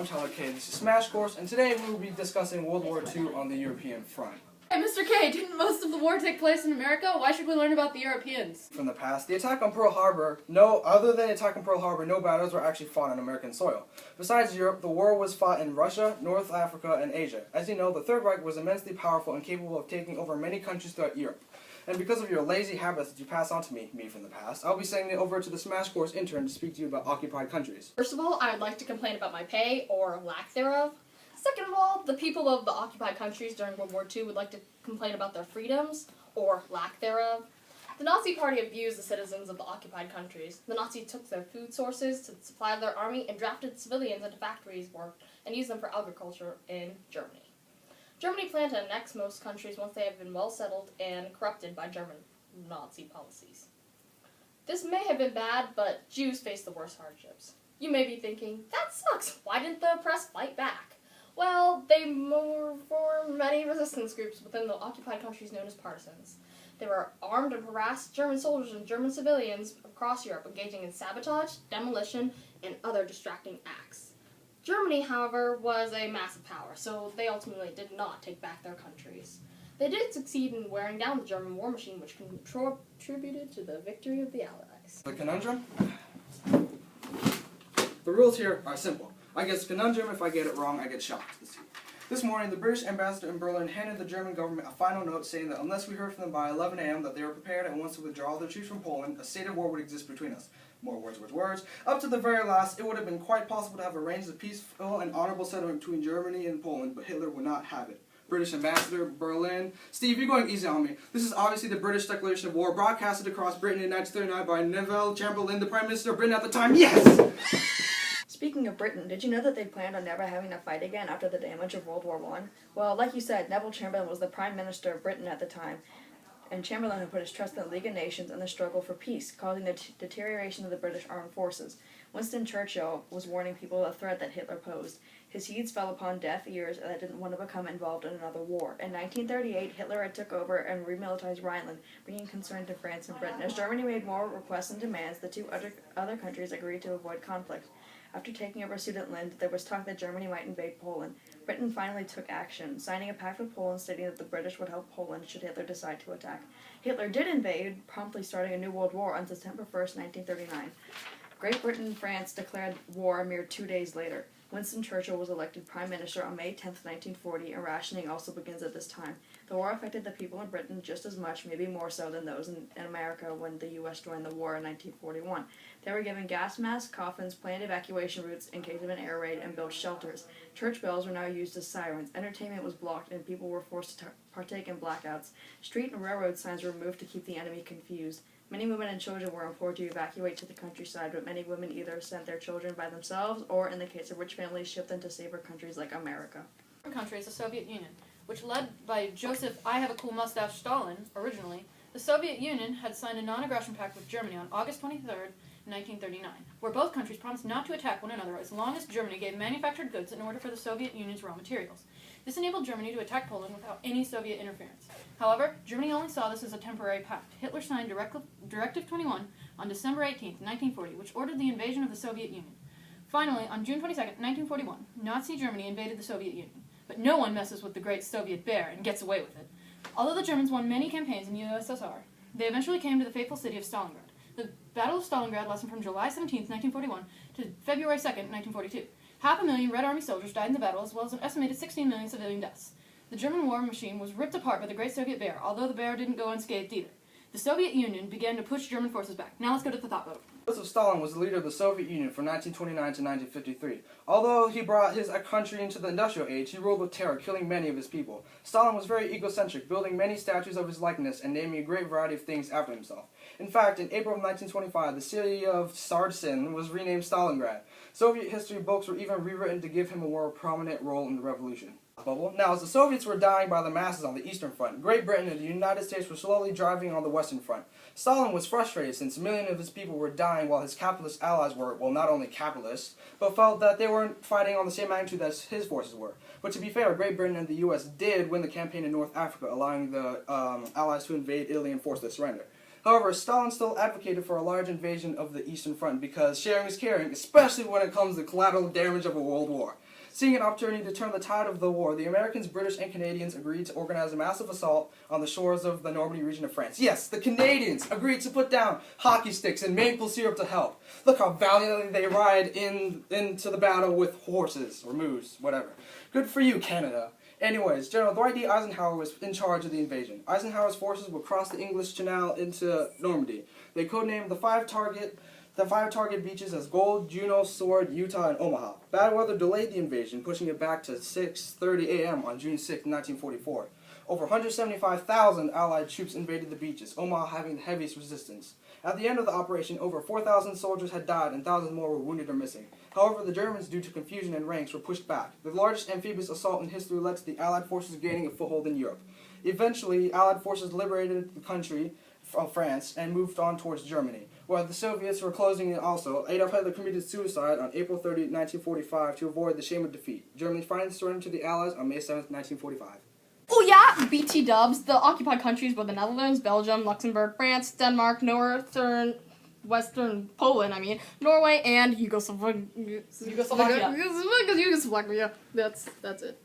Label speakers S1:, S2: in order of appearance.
S1: I'm Tyler K. This is Smash Course, and today we will be discussing World War II on the European front.
S2: Hey, Mr. K, didn't most of the war take place in America? Why should we learn about the Europeans?
S1: From the past, the attack on Pearl Harbor, other than the attack on Pearl Harbor, no battles were actually fought on American soil. Besides Europe, the war was fought in Russia, North Africa, and Asia. As you know, the Third Reich was immensely powerful and capable of taking over many countries throughout Europe. And because of your lazy habits that you pass on to me from the past, I'll be sending it over to the Smash Course intern to speak to you about occupied countries.
S2: First of all, I would like to complain about my pay, or lack thereof. Second of all, the people of the occupied countries during World War II would like to complain about their freedoms, or lack thereof. The Nazi Party abused the citizens of the occupied countries. The Nazis took their food sources to supply their army and drafted civilians into factories and used them for agriculture in Germany. Germany planned to annex most countries once they have been well settled and corrupted by German Nazi policies. This may have been bad, but Jews faced the worst hardships. You may be thinking, that sucks, why didn't the oppressed fight back? Well, they formed many resistance groups within the occupied countries known as partisans. They were armed and harassed German soldiers and German civilians across Europe, engaging in sabotage, demolition, and other distracting acts. Germany, however, was a massive power, so they ultimately did not take back their countries. They did succeed in wearing down the German war machine, which contributed to the victory of the Allies.
S1: The conundrum? The rules here are simple. I guess conundrum. If I get it wrong, I get shocked. This morning, the British ambassador in Berlin handed the German government a final note saying that unless we heard from them by 11 a.m. that they were prepared and wants to withdraw their troops from Poland, a state of war would exist between us. More words. Up to the very last, it would have been quite possible to have arranged a peaceful and honorable settlement between Germany and Poland, but Hitler would not have it. British ambassador, Berlin. Steve, you're going easy on me. This is obviously the British declaration of war, broadcasted across Britain in 1939 by Neville Chamberlain, the Prime Minister of Britain at the time. Yes!
S3: Speaking of Britain, did you know that they planned on never having to fight again after the damage of World War I? Well, like you said, Neville Chamberlain was the Prime Minister of Britain at the time, and Chamberlain had put his trust in the League of Nations and the struggle for peace, causing the deterioration of the British armed forces. Winston Churchill was warning people of the threat that Hitler posed. His seeds fell upon deaf ears that didn't want to become involved in another war. In 1938, Hitler had took over and remilitarized Rhineland, bringing concern to France and Britain. As Germany made more requests and demands, the two other countries agreed to avoid conflict. After taking over Sudetenland, there was talk that Germany might invade Poland. Britain finally took action, signing a pact with Poland stating that the British would help Poland should Hitler decide to attack. Hitler did invade, promptly starting a new world war on September 1st, 1939. Great Britain and France declared war a mere 2 days later. Winston Churchill was elected Prime Minister on May 10, 1940, and rationing also begins at this time. The war affected the people in Britain just as much, maybe more so than those in America when the U.S. joined the war in 1941. They were given gas masks, coffins, planned evacuation routes in case of an air raid, and built shelters. Church bells were now used as sirens. Entertainment was blocked, and people were forced to partake in blackouts. Street and railroad signs were removed to keep the enemy confused. Many women and children were implored to evacuate to the countryside, but many women either sent their children by themselves or, in the case of rich families, shipped them to safer countries like America.
S2: Country is the Soviet Union, which led by Joseph I Have a Cool Mustache Stalin, originally. The Soviet Union had signed a non-aggression pact with Germany on August 23rd, 1939, where both countries promised not to attack one another as long as Germany gave manufactured goods in order for the Soviet Union's raw materials. This enabled Germany to attack Poland without any Soviet interference. However, Germany only saw this as a temporary pact. Hitler signed Directive 21 on December 18, 1940, which ordered the invasion of the Soviet Union. Finally, on June 22, 1941, Nazi Germany invaded the Soviet Union. But no one messes with the great Soviet bear and gets away with it. Although the Germans won many campaigns in the USSR, they eventually came to the fateful city of Stalingrad. The Battle of Stalingrad lasted from July 17, 1941 to February 2, 1942. 500,000 Red Army soldiers died in the battle, as well as an estimated 16 million civilian deaths. The German war machine was ripped apart by the Great Soviet Bear, although the bear didn't go unscathed either. The Soviet Union began to push German forces back. Now let's go to the thought vote.
S1: Joseph Stalin was the leader of the Soviet Union from 1929 to 1953. Although he brought his country into the industrial age, he ruled with terror, killing many of his people. Stalin was very egocentric, building many statues of his likeness and naming a great variety of things after himself. In fact, in April of 1925, the city of Tsaritsyn was renamed Stalingrad. Soviet history books were even rewritten to give him a more prominent role in the revolution. Now, as the Soviets were dying by the masses on the Eastern Front, Great Britain and the United States were slowly driving on the Western Front. Stalin was frustrated since millions of his people were dying while his capitalist allies were, well, not only capitalists, but felt that they weren't fighting on the same magnitude as his forces were. But to be fair, Great Britain and the U.S. did win the campaign in North Africa, allowing the Allies to invade Italy and force their surrender. However, Stalin still advocated for a large invasion of the Eastern Front because sharing is caring, especially when it comes to collateral damage of a world war. Seeing an opportunity to turn the tide of the war, the Americans, British, and Canadians agreed to organize a massive assault on the shores of the Normandy region of France. Yes, the Canadians agreed to put down hockey sticks and maple syrup to help. Look how valiantly they ride into the battle with horses, or moose, whatever. Good for you, Canada. Anyways, General Dwight D. Eisenhower was in charge of the invasion. Eisenhower's forces would cross the English Channel into Normandy. They codenamed the five target beaches as Gold, Juno, Sword, Utah, and Omaha. Bad weather delayed the invasion, pushing it back to 6:30 a.m. on June 6, 1944. Over 175,000 Allied troops invaded the beaches, Omaha having the heaviest resistance. At the end of the operation, over 4,000 soldiers had died and thousands more were wounded or missing. However, the Germans, due to confusion in ranks, were pushed back. The largest amphibious assault in history led to the Allied forces gaining a foothold in Europe. Eventually, Allied forces liberated the country of France and moved on towards Germany. While the Soviets were closing in also, Adolf Hitler committed suicide on April 30, 1945 to avoid the shame of defeat. Germany finally surrendered to the Allies on May 7, 1945.
S2: Oh yeah, BT dubs. The occupied countries were the Netherlands, Belgium, Luxembourg, France, Denmark, Western Poland, Norway, and Yugoslavia. That's it.